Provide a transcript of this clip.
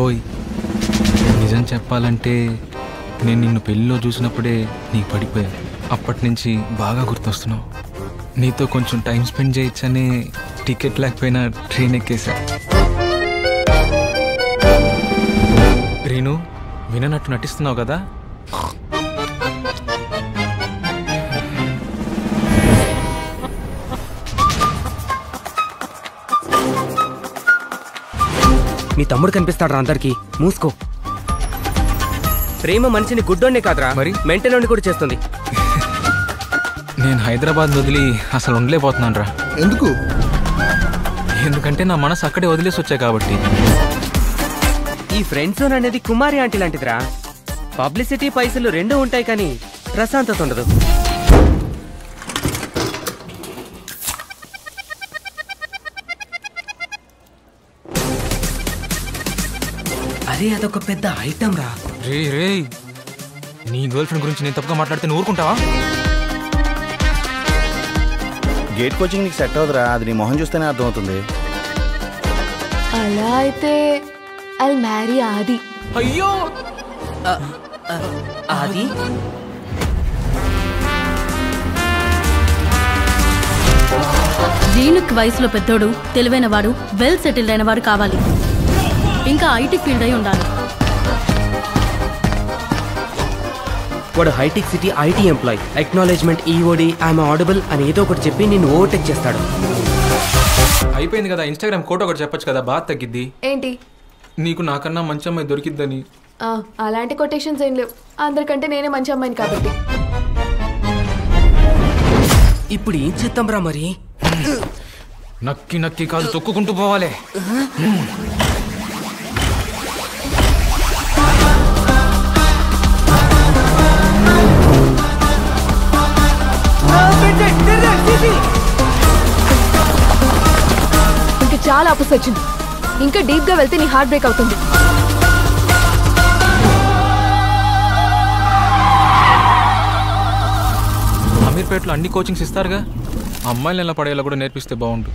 ఓయ్, నిజం చెప్పాలంటే నేను నిన్ను పెళ్ళిలో చూసినప్పుడే నీకు పడిపోయా. అప్పటి నుంచి బాగా గుర్తొస్తున్నావు. నీతో కొంచెం టైం స్పెండ్ చేయొచ్చనే టికెట్ లేకపోయినా ట్రైన్ ఎక్కేసా. రీను, విననట్టు నటిస్తున్నావు కదా. మీ తమ్ముడు కనిపిస్తాడు రా అందరికి. మూసుకో. ప్రేమ మనిషిని గుడ్డోనే కాదురా, మరి మెంటలోని కూడా చేస్తుంది. నేను హైదరాబాద్ వదిలి అసలు ఉండలేకపోతున్నాను రా. ఎందుకు? ఎందుకంటే నా మనసు అక్కడే వదిలేసి వచ్చా కాబట్టి. ఈ ఫ్రెండ్ జోన్ అనేది కుమారి ఆంటీ లాంటిదిరా. పబ్లిసిటీ పైసలు రెండూ ఉంటాయి కానీ ప్రశాంతత ఉండదు. అరే అదొక పెద్ద ఐటమ్ రా. రే రే, నీ గర్ల్ ఫ్రెండ్ గురించి నేను తప్పుగా మాట్లాడితే నువ్వు ఊరుకుంటావా? గేట్ కోచింగ్ నీకు సెట్ అవుతురా, అది నీ మొహం చూస్తేనే అర్థమవుతుంది. అలా అయితే ఐ మ్యారీ ఆది. అయ్యో, ఆది దీనికి వయసులో పెద్దోడు, తెలివైన వాడు, వెల్ సెటిల్డ్ అయిన వాడు కావాలి. ఇంకా ఐటీ ఫీల్డ్ అయి ఉండాలి. వాడు హైటెక్ City IT employee. Acknowledgement EOD IM audible అని ఏదో ఒకటి చెప్పి నిన్ను ఓవర్టేక్ చేస్తాడు. అయిపోయింది కదా. ఇన్స్టాగ్రామ్ కోట ఒకటి చెప్పొచ్చు కదా, బాగా తగ్గిద్ది. ఏంటి? నీకు నాకన్నా మంచి అమ్మాయి దొరికిద్దని. అలాంటి కొటేషన్స్ ఏం లేవు. అందరికంటే నేనే మంచి అమ్మాయిని కాబట్టి. ఇప్పుడు ఏం చేద్దాం రా మరి? నక్కి నక్కి కాదు, తొక్కుకుంటూ పోవాలి. ఇంకా చాలా ఆపోజిట్ వచ్చింది. ఇంకా డీప్ గా వెళ్తే నీ హార్ట్ బ్రేక్ అవుతుంది. అమీర్పేటలో అన్ని కోచింగ్స్ ఇస్తారుగా, అమ్మాయిలు ఎలా పడేలా కూడా నేర్పిస్తే బాగుండు.